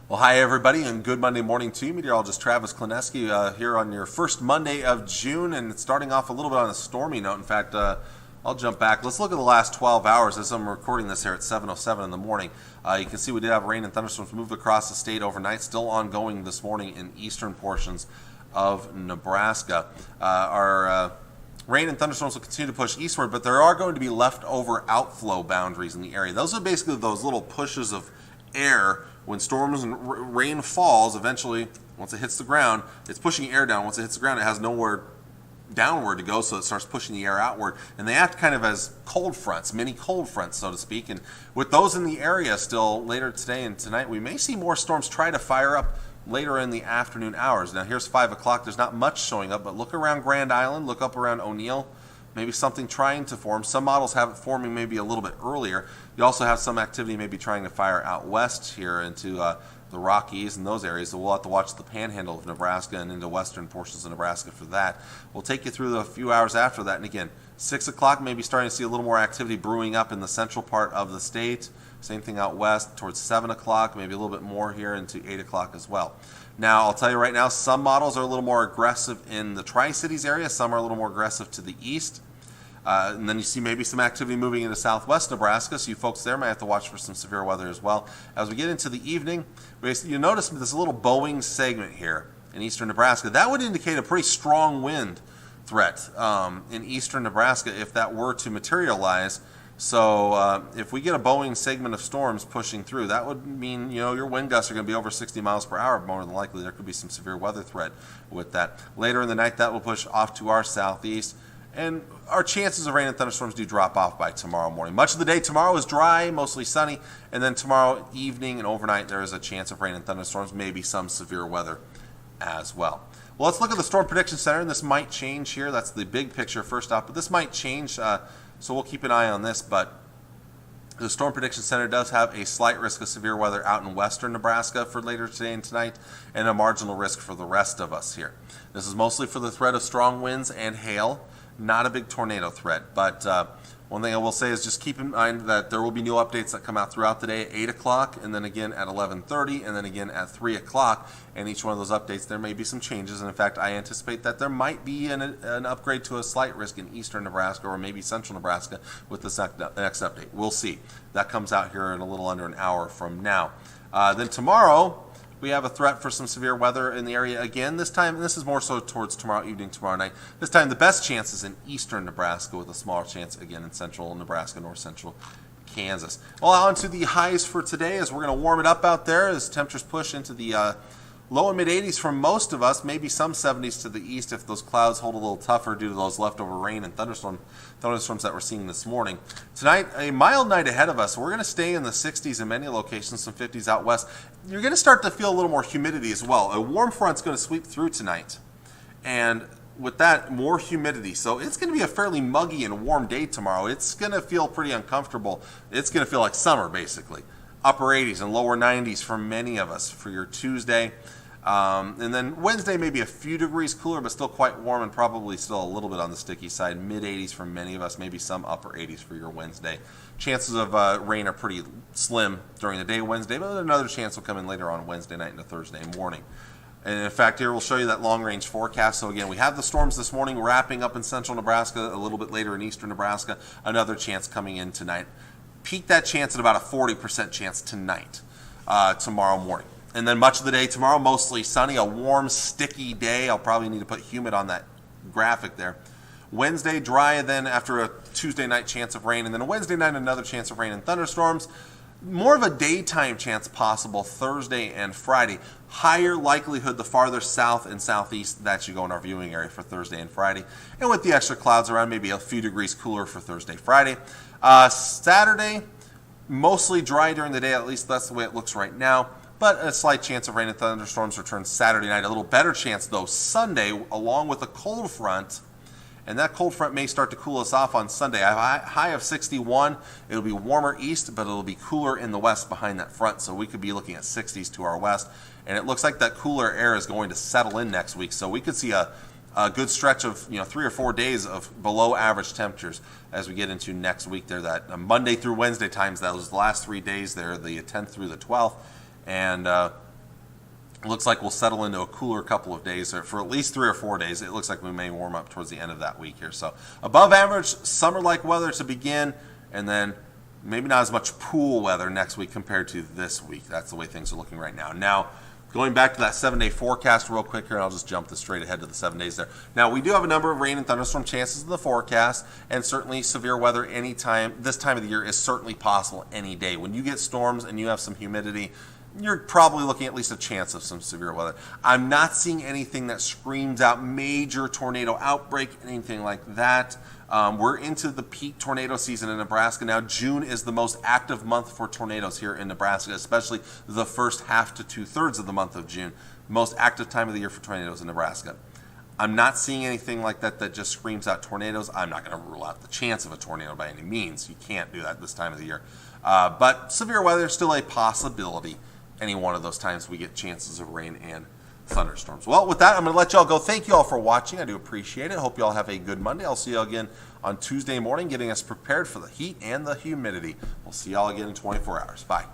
Well, hi everybody, and good Monday morning to you. Meteorologist Travis Klineski here on your first Monday of June, and it's starting off a little bit on a stormy note. In fact, I'll jump back. Let's look at the last 12 hours as I'm recording this here at 7:07 in the morning. You can see we did have rain and thunderstorms move across the state overnight, still ongoing this morning in eastern portions of Nebraska. Our rain and thunderstorms will continue to push eastward, but there are going to be leftover outflow boundaries in the area. Those are basically those little pushes of air. When storms and rain falls, eventually, once it hits the ground, it's pushing air down. Once it hits the ground, it has nowhere downward to go, so it starts pushing the air outward. And they act kind of as cold fronts, mini cold fronts, so to speak. And with those in the area still later today and tonight, we may see more storms try to fire up later in the afternoon hours. Now, here's 5 o'clock. There's not much showing up, but look around Grand Island, look up around O'Neill. Maybe something trying to form. Some models have it forming maybe a little bit earlier. You also have some activity maybe trying to fire out west here into the Rockies and those areas. So we'll have to watch the panhandle of Nebraska and into western portions of Nebraska for that. We'll take you through the few hours after that. And again, 6 o'clock, maybe starting to see a little more activity brewing up in the central part of the state. Same thing out west towards 7 o'clock, maybe a little bit more here into 8 o'clock as well. Now, I'll tell you right now, some models are a little more aggressive in the Tri-Cities area. Some are a little more aggressive to the east. And then you see maybe some activity moving into southwest Nebraska, so you folks there might have to watch for some severe weather as well. As we get into the evening, you notice this little bowing segment here in eastern Nebraska. That would indicate a pretty strong wind threat in eastern Nebraska if that were to materialize. So if we get a bowing segment of storms pushing through, that would mean your wind gusts are going to be over 60 miles per hour. More than likely, there could be some severe weather threat with that. Later in the night, that will push off to our southeast. And our chances of rain and thunderstorms do drop off by tomorrow morning. Much of the day tomorrow is dry, mostly sunny, and then tomorrow evening and overnight there is a chance of rain and thunderstorms, maybe some severe weather as well. Well, let's look at the Storm Prediction Center, and this might change here. That's the big picture first off, but this might change, so we'll keep an eye on this. But the Storm Prediction Center does have a slight risk of severe weather out in western Nebraska for later today and tonight, and a marginal risk for the rest of us here. This is mostly for the threat of strong winds and hail. Not a big tornado threat, but one thing I will say is just keep in mind that there will be new updates that come out throughout the day at 8 o'clock, and then again at 11:30, and then again at 3 o'clock. And each one of those updates, there may be some changes. And in fact, I anticipate that there might be an upgrade to a slight risk in eastern Nebraska or maybe central Nebraska with this next update. We'll see. That comes out here in a little under an hour from now. Then tomorrow, we have a threat for some severe weather in the area again. This time, this is more so towards tomorrow evening, tomorrow night. This time, the best chance is in eastern Nebraska with a smaller chance, again, in central Nebraska, north central Kansas. Well, on to the highs for today as we're going to warm it up out there as temperatures push into the low and mid 80s for most of us, maybe some 70s to the east if those clouds hold a little tougher due to those leftover rain and thunderstorms that we're seeing this morning. Tonight, a mild night ahead of us. We're going to stay in the 60s in many locations, some 50s out west. You're going to start to feel a little more humidity as well. A warm front's going to sweep through tonight, and with that, more humidity. So it's going to be a fairly muggy and warm day tomorrow. It's going to feel pretty uncomfortable. It's going to feel like summer, basically. Upper 80s and lower 90s for many of us for your Tuesday. And then Wednesday maybe a few degrees cooler, but still quite warm and probably still a little bit on the sticky side. Mid 80s for many of us, maybe some upper 80s for your Wednesday. Chances of rain are pretty slim during the day Wednesday, but another chance will come in later on Wednesday night into Thursday morning. And in fact, here we'll show you that long-range forecast. So again, we have the storms this morning wrapping up in central Nebraska, a little bit later in eastern Nebraska. Another chance coming in tonight. Peak that chance at about a 40% chance tonight, tomorrow morning. And then much of the day tomorrow, mostly sunny, a warm, sticky day. I'll probably need to put humid on that graphic there. Wednesday, dry, then after a Tuesday night chance of rain. And then a Wednesday night, another chance of rain and thunderstorms. More of a daytime chance possible Thursday and Friday. Higher likelihood the farther south and southeast that you go in our viewing area for Thursday and Friday. And with the extra clouds around, maybe a few degrees cooler for Thursday, Friday. Saturday, mostly dry during the day, at least that's the way it looks right now. But a slight chance of rain and thunderstorms returns Saturday night. A little better chance, though, Sunday, along with a cold front. And that cold front may start to cool us off on Sunday. A high of 61. It'll be warmer east, but it'll be cooler in the west behind that front. So we could be looking at 60s to our west. And it looks like that cooler air is going to settle in next week. So we could see a good stretch of 3 or 4 days of below average temperatures as we get into next week there. That Monday through Wednesday times, those last 3 days there, the 10th through the 12th. And It looks like we'll settle into a cooler couple of days, or for at least 3 or 4 days. It looks like we may warm up towards the end of that week here. So above average summer-like weather to begin, and then maybe not as much pool weather next week compared to this week. That's the way things are looking right now. Now, going back to that 7-day forecast real quick here, and I'll just jump this straight ahead to the 7 days there. Now, we do have a number of rain and thunderstorm chances in the forecast, and certainly severe weather anytime. This time of the year is certainly possible any day. When you get storms and you have some humidity, you're probably looking at least a chance of some severe weather. I'm not seeing anything that screams out major tornado outbreak, anything like that. We're into the peak tornado season in Nebraska now. June is the most active month for tornadoes here in Nebraska, especially the first half to 2/3 of the month of June. Most active time of the year for tornadoes in Nebraska. I'm not seeing anything like that that just screams out tornadoes. I'm not going to rule out the chance of a tornado by any means. You can't do that this time of the year. But severe weather is still a possibility. Any one of those times we get chances of rain and thunderstorms. Well, with that, I'm going to let y'all go. Thank you all for watching. I do appreciate it. Hope you all have a good Monday. I'll see you all again on Tuesday morning, getting us prepared for the heat and the humidity. We'll see y'all again in 24 hours. Bye.